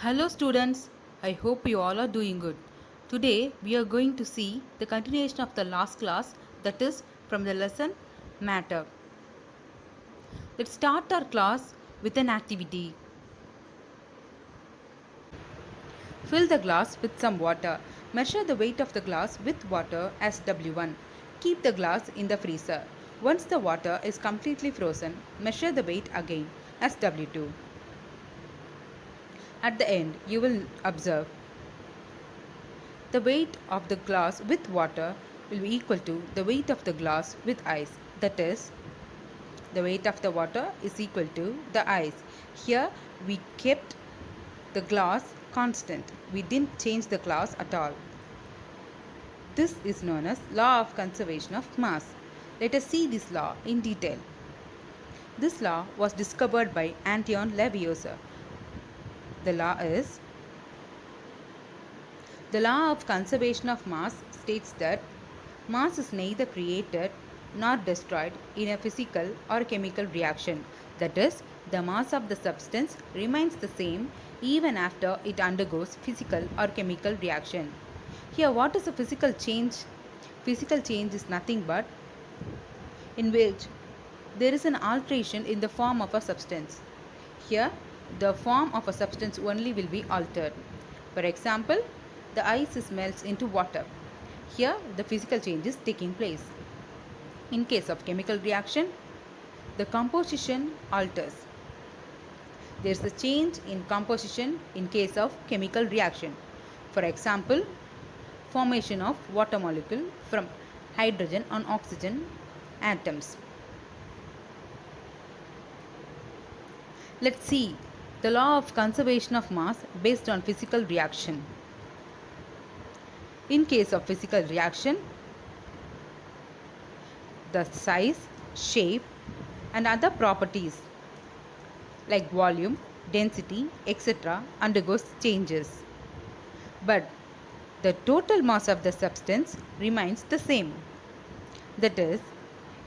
Hello students, I hope you all are doing good. Today we are going to see the continuation of the last class, that is from the lesson matter. Let's start our class with an activity. Fill the glass with some water. Measure the weight of the glass with water as W1. Keep the glass in the freezer. Once the water is completely frozen, measure the weight again as W2. At the end, you will observe the weight of the glass with water will be equal to the weight of the glass with ice. That is, the weight of the water is equal to the ice. Here we kept the glass constant. We didn't change the glass at all. This is known as law of conservation of mass. Let us see this law in detail. This law was discovered by Antoine Lavoisier. The law is the law of conservation of mass states that mass is neither created nor destroyed in a physical or chemical reaction. That is, the mass of the substance remains the same even after it undergoes physical or chemical reaction. Here, what is a physical change? Physical change is nothing but in which there is an alteration in the form of a substance. Here, the form of a substance only will be altered. For example, the ice melts into water. Here, the physical change is taking place. In case of chemical reaction, the composition alters. There is a change in composition in case of chemical reaction. For example, formation of water molecule from hydrogen and oxygen atoms. Let's see the law of conservation of mass based on physical reaction. In case of physical reaction, the size, shape, and other properties like volume, density, etc. undergoes changes. But the total mass of the substance remains the same. That is,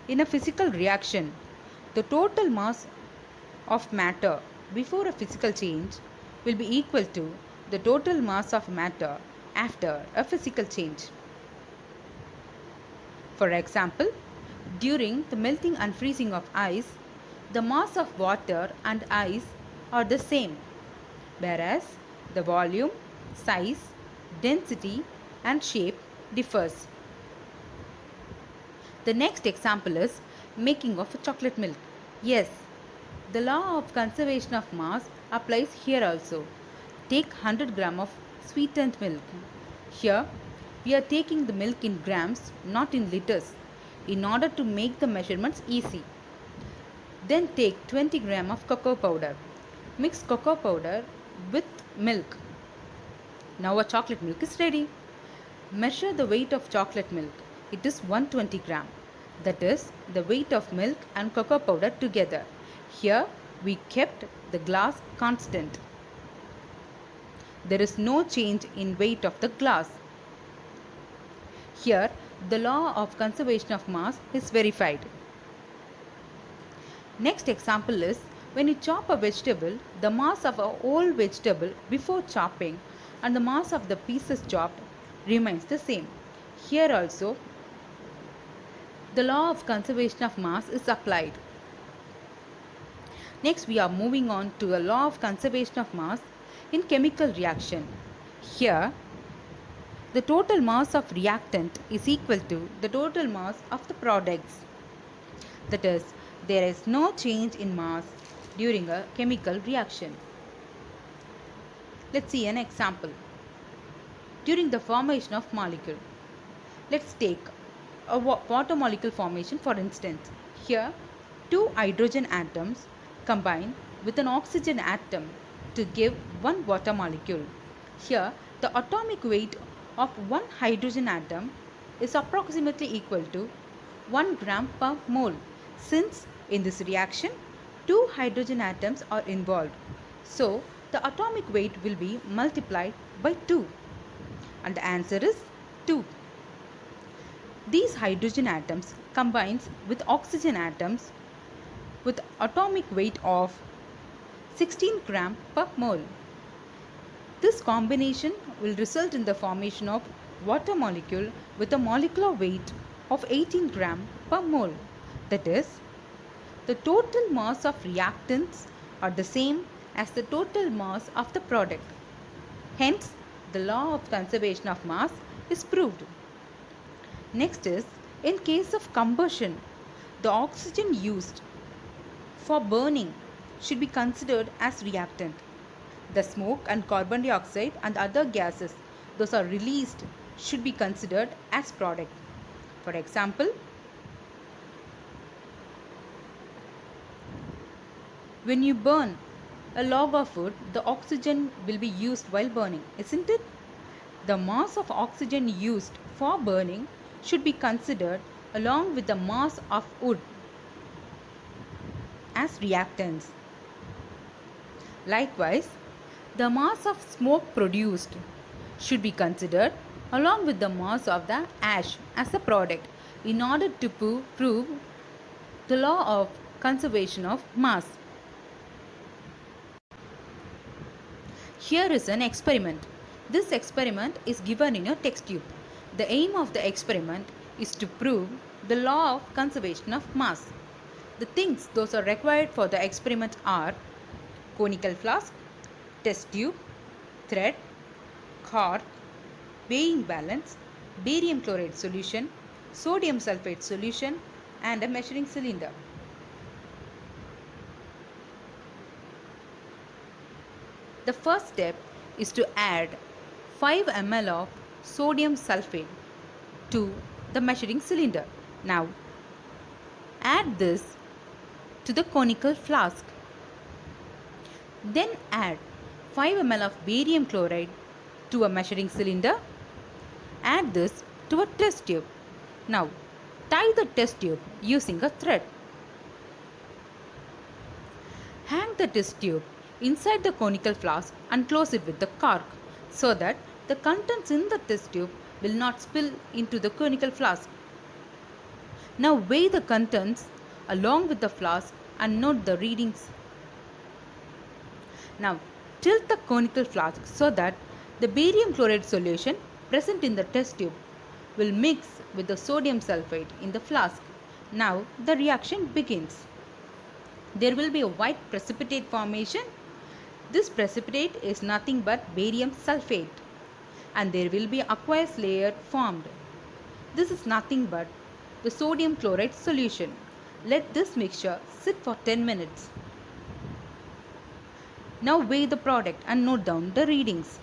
in a physical reaction, the total mass of matter before a physical change will be equal to the total mass of matter after a physical change. For example, during the melting and freezing of ice, the mass of water and ice are the same, whereas the volume, size, density and shape differs. The next example is making of chocolate milk. Yes, the law of conservation of mass applies here also. Take 100 gram of sweetened milk. Here, we are taking the milk in grams, not in liters, in order to make the measurements easy. Then take 20 gram of cocoa powder. Mix cocoa powder with milk. Now a chocolate milk is ready. Measure the weight of chocolate milk. It is 120 gram. That is the weight of milk and cocoa powder together. Here we kept the glass constant. There is no change in weight of the glass. Here the law of conservation of mass is verified. Next example is when you chop a vegetable, the mass of a whole vegetable before chopping and the mass of the pieces chopped remains the same. Here also the law of conservation of mass is applied. Next we are moving on to the law of conservation of mass in chemical reaction. Here the total mass of reactant is equal to the total mass of the products. That is, there is no change in mass during a chemical reaction. Let's see an example. During the formation of molecule, let's take a water molecule formation for instance. Here, two hydrogen atoms combine with an oxygen atom to give one water molecule. Here, the atomic weight of one hydrogen atom is approximately equal to 1 gram per mole. Since in this reaction, two hydrogen atoms are involved, so the atomic weight will be multiplied by 2 and the answer is 2. These hydrogen atoms combines with oxygen atoms with atomic weight of 16 gram per mole. This combination will result in the formation of water molecule with a molecular weight of 18 gram per mole. That is, the total mass of reactants are the same as the total mass of the product. Hence, the law of conservation of mass is proved. Next is, in case of combustion, the oxygen used for burning should be considered as reactant. The smoke and carbon dioxide and other gases those are released should be considered as product. For example, when you burn a log of wood, the oxygen will be used while burning, isn't it? The mass of oxygen used for burning should be considered along with the mass of wood as reactants. Likewise, the mass of smoke produced should be considered along with the mass of the ash as a product in order to prove the law of conservation of mass. Here is an experiment. This experiment is given in your text tube. The aim of the experiment is to prove the law of conservation of mass. The things those are required for the experiment are conical flask, test tube, thread, cork, weighing balance, barium chloride solution, sodium sulfate solution, and a measuring cylinder. The first step is to add 5 ml of sodium sulfate to the measuring cylinder. Now, add this to the conical flask. Then add 5 ml of barium chloride to a measuring cylinder. Add this to a test tube. Now, tie the test tube using a thread. Hang the test tube inside the conical flask and close it with the cork so that the contents in the test tube will not spill into the conical flask. Now weigh the contents along with the flask and note the readings. Now tilt the conical flask so that the barium chloride solution present in the test tube will mix with the sodium sulfate in the flask. Now the reaction begins. There will be a white precipitate formation. This precipitate is nothing but barium sulfate, and there will be an aqueous layer formed. This is nothing but the sodium chloride solution. Let this mixture sit for 10 minutes. Now weigh the product and note down the readings.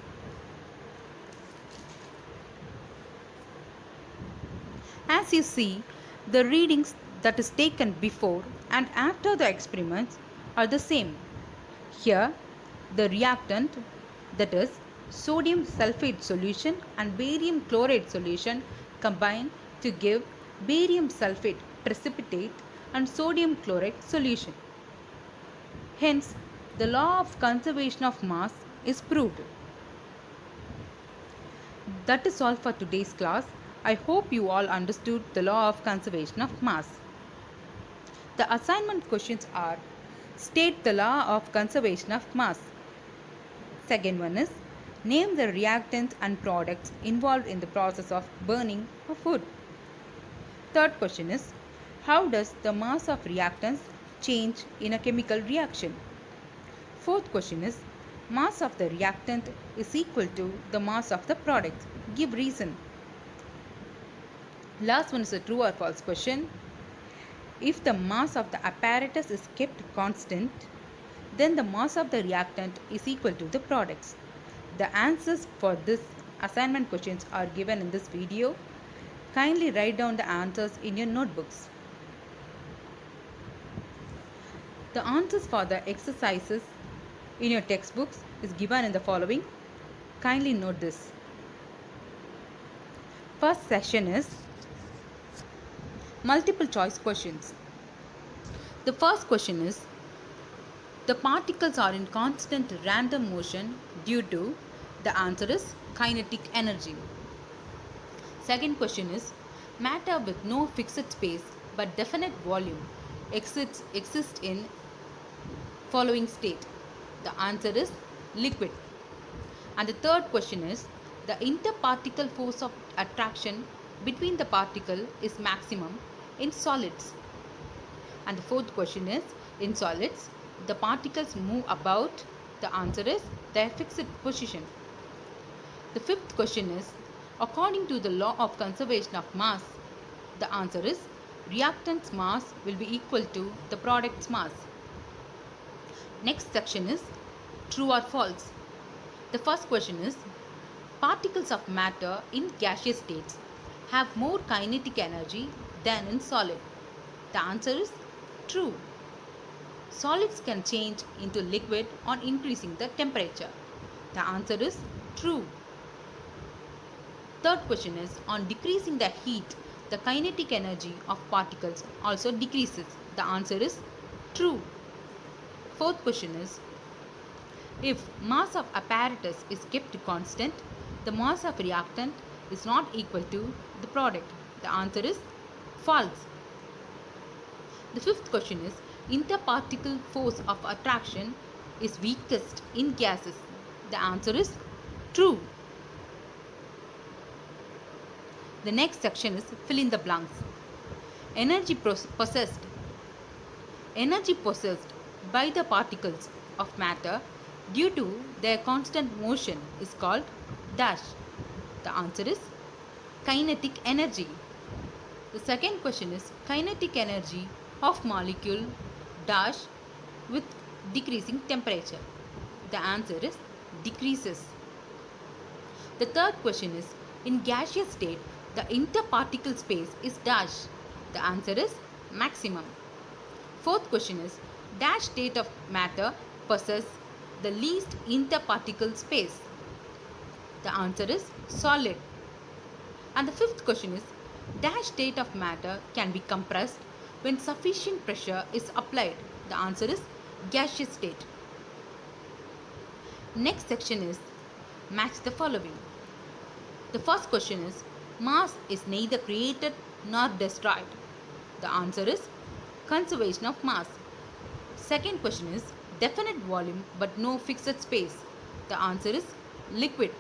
As you see, the readings that is taken before and after the experiments are the same. Here, the reactant, that is sodium sulfate solution and barium chloride solution, combine to give barium sulfate precipitate and sodium chloride solution. Hence, the law of conservation of mass is proved. That is all for today's class. I hope you all understood the law of conservation of mass. The assignment questions are: state the law of conservation of mass. Second one is: name the reactants and products involved in the process of burning of wood. Third question is: how does the mass of reactants change in a chemical reaction? Fourth question is: mass of the reactant is equal to the mass of the product. Give reason. Last one is a true or false question. If the mass of the apparatus is kept constant, then the mass of the reactant is equal to the products. The answers for this assignment questions are given in this video. Kindly write down the answers in your notebooks. The answers for the exercises in your textbooks is given in the following. Kindly note this. First section is multiple choice questions. The first question is: the particles are in constant random motion due to. The answer is kinetic energy. Second question is: matter with no fixed space but definite volume exists in following state. The answer is liquid. And the third question is the interparticle force of attraction between the particle is maximum in solids. And the fourth question is in solids the particles move about. The answer is their fixed position. The fifth question is according to the law of conservation of mass, the answer is reactant's mass will be equal to the product's mass. Next section is true or false. The first question is particles of matter in gaseous states have more kinetic energy than in solid. The answer is true. Solids can change into liquid on increasing the temperature. The answer is true. Third question is on decreasing the heat, the kinetic energy of particles also decreases. The answer is true. Fourth question is if mass of apparatus is kept constant, the mass of reactant is not equal to the product. The answer is false. The fifth question is interparticle force of attraction is weakest in gases. The answer is true. The next section is fill in the blanks. Energy possessed by the particles of matter due to their constant motion is called dash. The answer is kinetic energy. The second question is kinetic energy of molecule dash with decreasing temperature. The answer is decreases. The third question is in gaseous state the interparticle space is dash. The answer is maximum. Fourth question is dash state of matter possess the least interparticle space. The answer is solid. And the fifth question is dash state of matter can be compressed when sufficient pressure is applied. The answer is gaseous state. Next section is match the following. The first question is mass is neither created nor destroyed. The answer is conservation of mass. Second question is definite volume but no fixed space. The answer is liquid.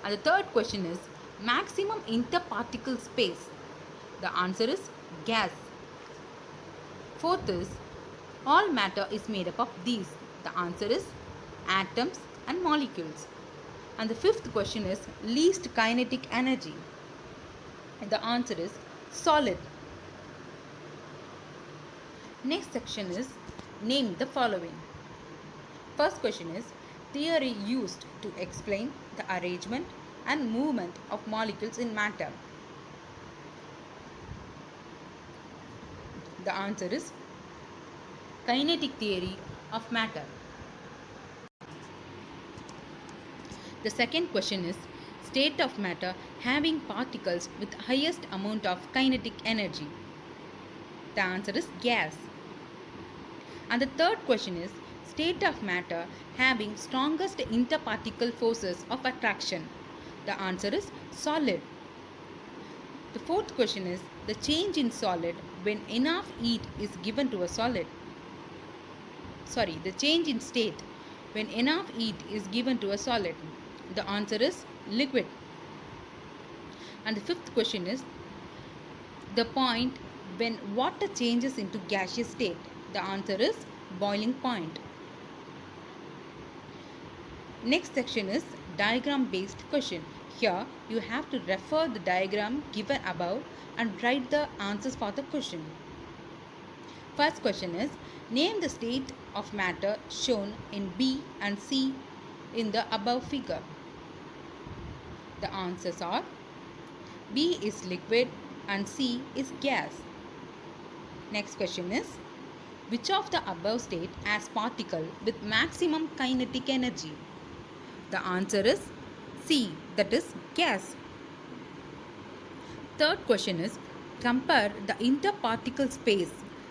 And the third question is maximum interparticle space. The answer is gas. Fourth is all matter is made up of these. The answer is atoms and molecules. And the fifth question is least kinetic energy. And the answer is solid. Next section is name the following. First question is theory used to explain the arrangement and movement of molecules in matter. The answer is kinetic theory of matter. The second question is state of matter having particles with highest amount of kinetic energy. The answer is gas. And the third question is state of matter having strongest interparticle forces of attraction. The answer is solid. The fourth question is the change in solid when enough heat is given to a solid. The change in state when enough heat is given to a solid. The answer is liquid. And the fifth question is the point when water changes into gaseous state. The answer is boiling point. Next section is diagram based question. Here you have to refer the diagram given above and write the answers for the question. First question is name the state of matter shown in B and C in the above figure. The answers are B is liquid and C is gas. Next question is which of the above state has particle with maximum kinetic energy? The answer is C, that is gas. Third question is compare the interparticle space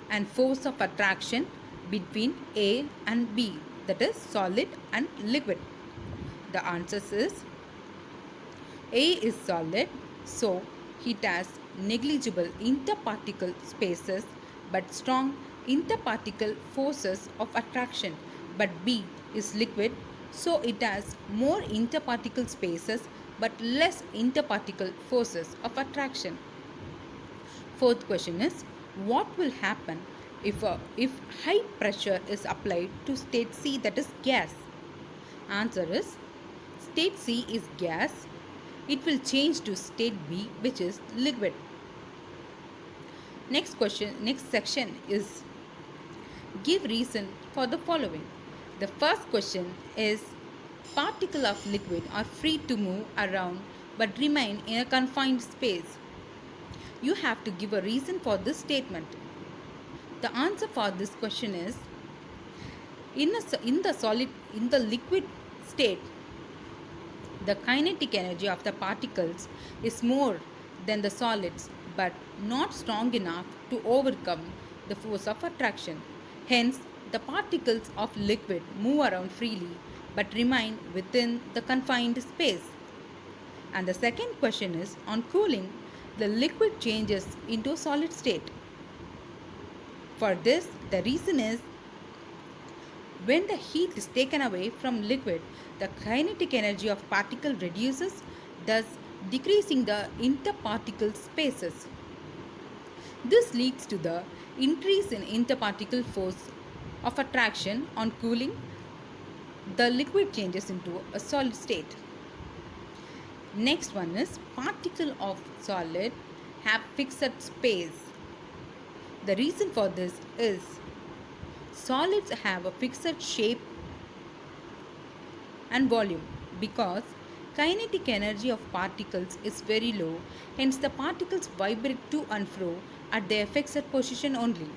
and force of attraction between A and B, that is solid and liquid. The answer is A is solid, so it has negligible interparticle spaces but strong interparticle forces of attraction, but B is liquid, So it has more interparticle spaces but less interparticle forces of attraction. Fourth question is, what will happen if high pressure is applied to state C, that is gas? Answer is, state C is gas. It will change to state B, which is liquid. Next section is, give reason for the following. The first question is, particles of liquid are free to move around but remain in a confined space. You have to give a reason for this statement. The answer for this question is, in the liquid state, the kinetic energy of the particles is more than the solids but not strong enough to overcome the force of attraction. Hence, the particles of liquid move around freely but remain within the confined space. And the second question is, on cooling, the liquid changes into a solid state. For this, the reason is, when the heat is taken away from liquid, the kinetic energy of particle reduces, thus decreasing the interparticle spaces. This leads to the increase in interparticle force of attraction. On cooling, the liquid changes into a solid state. Next one is, particle of solid have fixed space. The reason for this is, solids have a fixed shape and volume because kinetic energy of particles is very low, hence the particles vibrate to and fro at their fixed position only.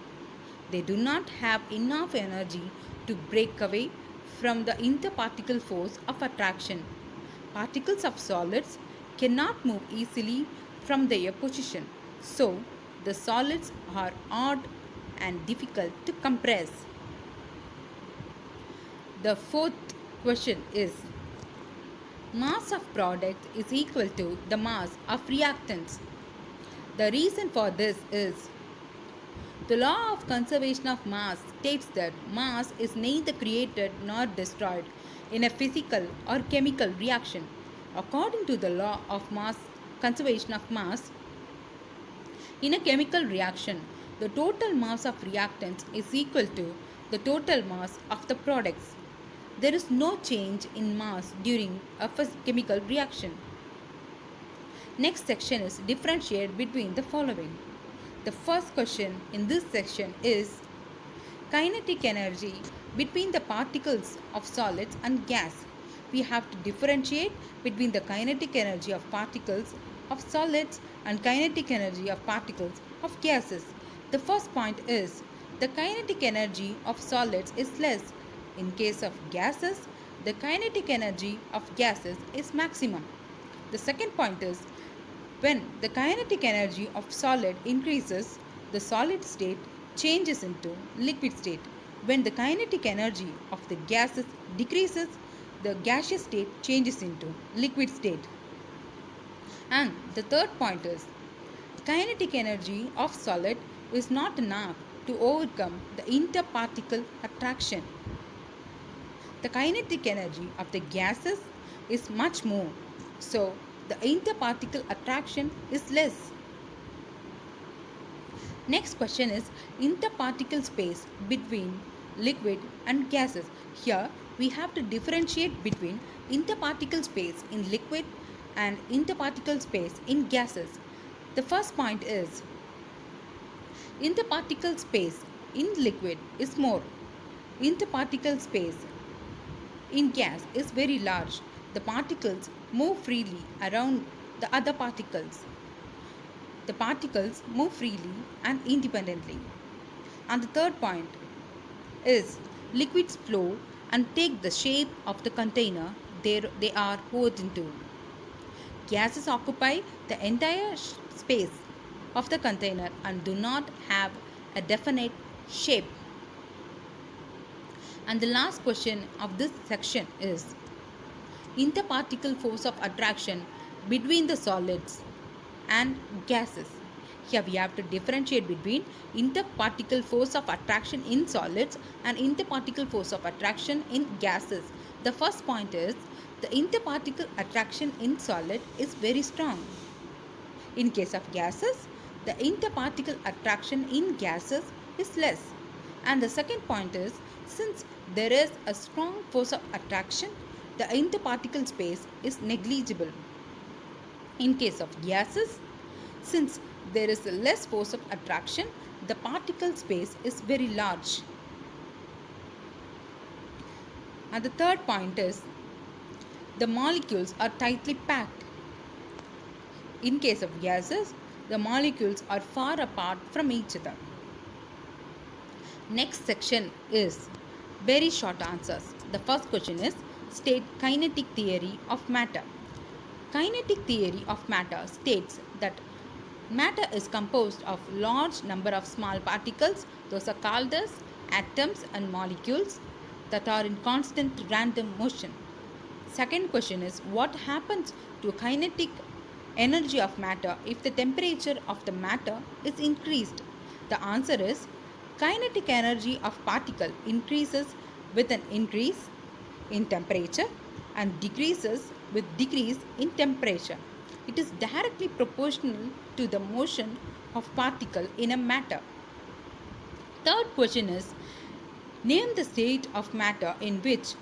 They do not have enough energy to break away from the interparticle force of attraction. Particles of solids cannot move easily from their position, so the solids are hard and difficult to compress. The fourth question is, mass of product is equal to the mass of reactants. The reason for this is, the law of conservation of mass states that mass is neither created nor destroyed in a physical or chemical reaction. According to the law of mass conservation of mass, in a chemical reaction, the total mass of reactants is equal to the total mass of the products. There is no change in mass during a chemical reaction. Next section is, differentiate between the following. The first question in this section is, kinetic energy between the particles of solids and gas. We have to differentiate between the kinetic energy of particles of solids and kinetic energy of particles of gases. The first point is, the kinetic energy of solids is less. In case of gases, the kinetic energy of gases is maximum. The second point is, when the kinetic energy of solid increases, the solid state changes into liquid state. When the kinetic energy of the gases decreases, the gaseous state changes into liquid state. And the third point is, kinetic energy of solid is not enough to overcome the interparticle attraction. The kinetic energy of the gases is much more, so the interparticle attraction is less. Next question is, interparticle space between liquid and gases. Here we have to differentiate between interparticle space in liquid and interparticle space in gases. The first point is, interparticle space in liquid is more. Interparticle space in gas is very large. The particles move freely around the other particles. The particles move freely and independently. And the third point is, liquids flow and take the shape of the container they are poured into. Gases occupy the entire space of the container and do not have a definite shape. And the last question of this section is, interparticle force of attraction between the solids and gases. Here we have to differentiate between interparticle force of attraction in solids and interparticle force of attraction in gases. The first point is the interparticle attraction in solid is very strong. In case of gases, the interparticle attraction in gases is less. And the second point is since there is a strong force of attraction, the interparticle space is negligible. In case of gases, since there is less force of attraction, the particle space is very large. And the third point is the molecules are tightly packed. In case of gases, the molecules are far apart from each other. Next section is very short answers. The first question is state kinetic theory of matter. Kinetic theory of matter states that matter is composed of large number of small particles, those are called as atoms and molecules that are in constant random motion. Second question is what happens to kinetic energy of matter if the temperature of the matter is increased? The answer is kinetic energy of particle increases with an increase in temperature and decreases with decrease in temperature. It is directly proportional to the motion of particle in a matter. Third question is name the state of matter in which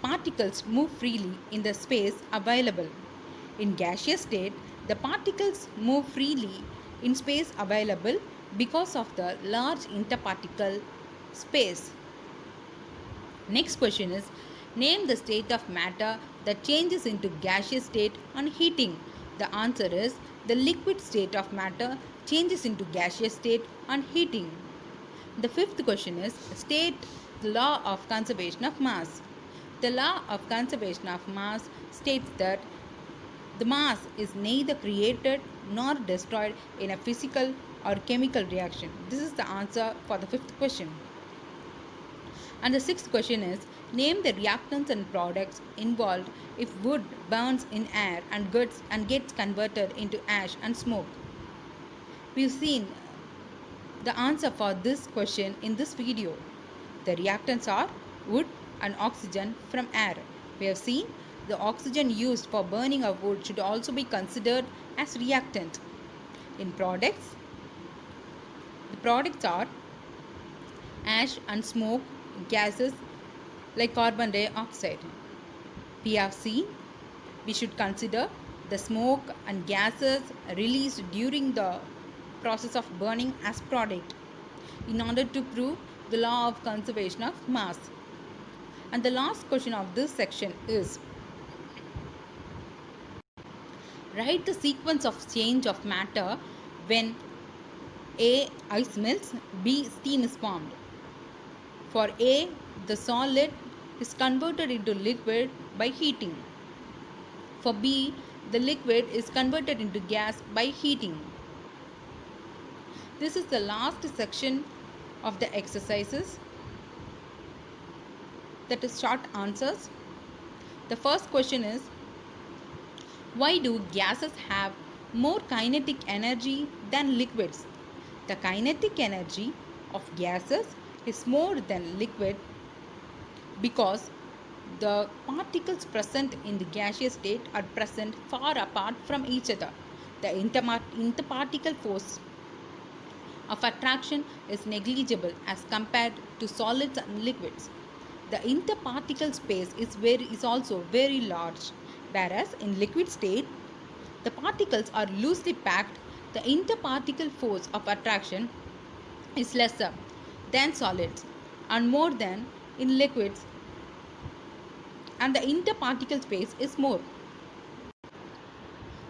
particles move freely in the space available. In gaseous state, the particles move freely in space available because of the large interparticle space. Next question is name the state of matter that changes into gaseous state on heating. The answer is the liquid state of matter changes into gaseous state on heating. The fifth question is state the law of conservation of mass. The law of conservation of mass states that the mass is neither created nor destroyed in a physical or chemical reaction. This is the answer for the fifth question. And the sixth question is name the reactants and products involved if wood burns in air and gets converted into ash and smoke. We've seen the answer for this question in this video. The reactants are wood and oxygen from air. We have seen the oxygen used for burning of wood should also be considered as reactant. In products, the products are ash and smoke gases like carbon dioxide. We have seen we should consider the smoke and gases released during the process of burning as product in order to prove the law of conservation of mass. And the last question of this section is write the sequence of change of matter when A. ice melts, B. steam is formed. For A, the solid is converted into liquid by heating. For B, the liquid is converted into gas by heating. This is the last section of the exercises, that is short answers. The first question is why do gases have more kinetic energy than liquids? The kinetic energy of gases is more than liquid because the particles present in the gaseous state are present far apart from each other. The interparticle force of attraction is negligible as compared to solids and liquids. The interparticle space is also very large, whereas in liquid state, the particles are loosely packed. The interparticle force of attraction is lesser than solids and more than in liquids, and the interparticle space is more.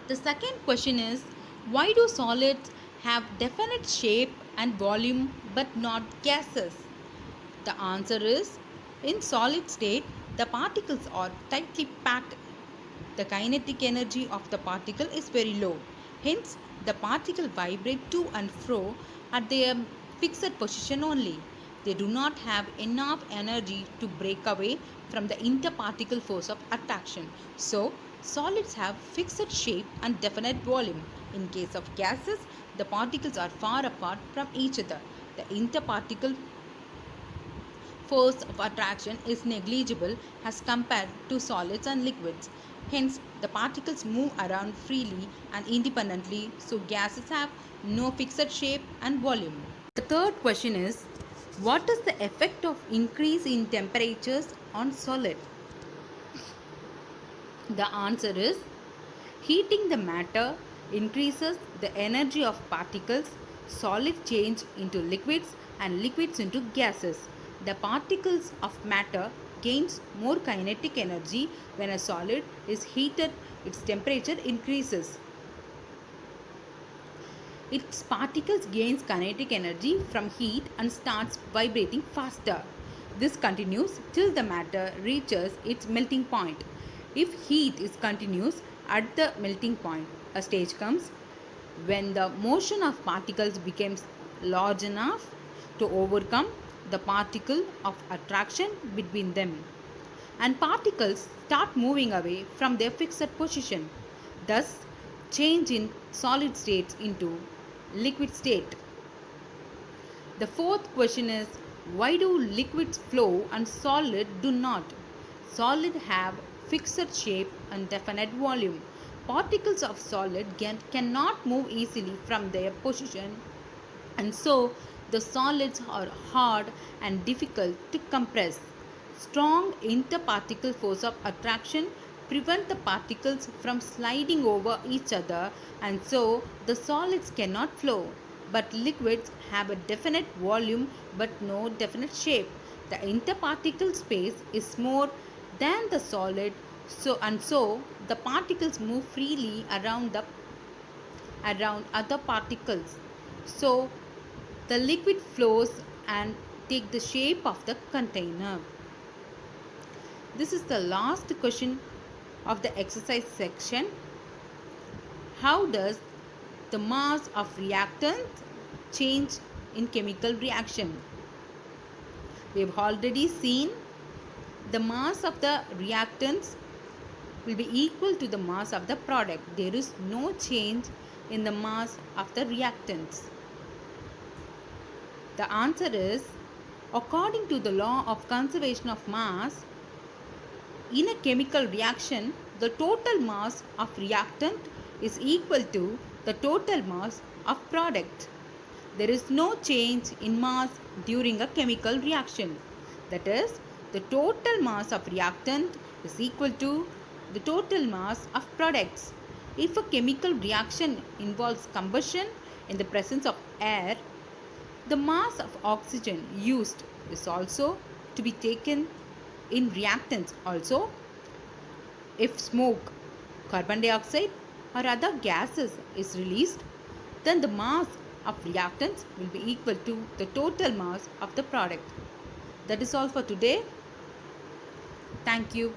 The second question is why do solids have definite shape and volume but not gases? The answer is in solid state the particles are tightly packed. The kinetic energy of the particle is very low. Hence the particle vibrate to and fro at their fixed position only. They do not have enough energy to break away from the interparticle force of attraction. So solids have fixed shape and definite volume. In case of gases, the particles are far apart from each other. The interparticle force of attraction is negligible as compared to solids and liquids. Hence, the particles move around freely and independently, so gases have no fixed shape and volume. The third question is, what is the effect of increase in temperatures on solid? The answer is, heating the matter increases the energy of particles, solids change into liquids and liquids into gases. The particles of matter gains more kinetic energy when a solid is heated, its temperature increases. Its particles gains kinetic energy from heat and starts vibrating faster. This continues till the matter reaches its melting point. If heat is continuous at the melting point, a stage comes when the motion of particles becomes large enough to overcome the particle of attraction between them, and particles start moving away from their fixed position, thus change in solid states into liquid state. The fourth question is, why do liquids flow and solid do not? Solid have fixed shape and definite volume. Particles of solid cannot move easily from their position, and so the solids are hard and difficult to compress. Strong interparticle force of attraction prevent the particles from sliding over each other, and so the solids cannot flow. But liquids have a definite volume but no definite shape. The interparticle space is more than the solid, so the particles move freely around other particles. So the liquid flows and take the shape of the container. This is the last question of the exercise section. How does the mass of reactants change in chemical reaction? We have already seen the mass of the reactants will be equal to the mass of the product. There is no change in the mass of the reactants. The answer is, according to the law of conservation of mass, in a chemical reaction, the total mass of reactant is equal to the total mass of product. There is no change in mass during a chemical reaction. That is, the total mass of reactant is equal to the total mass of products. If a chemical reaction involves combustion in the presence of air, the mass of oxygen used is also to be taken in reactants. Also, if smoke, carbon dioxide or other gases is released, then the mass of reactants will be equal to the total mass of the product. That is all for today. Thank you.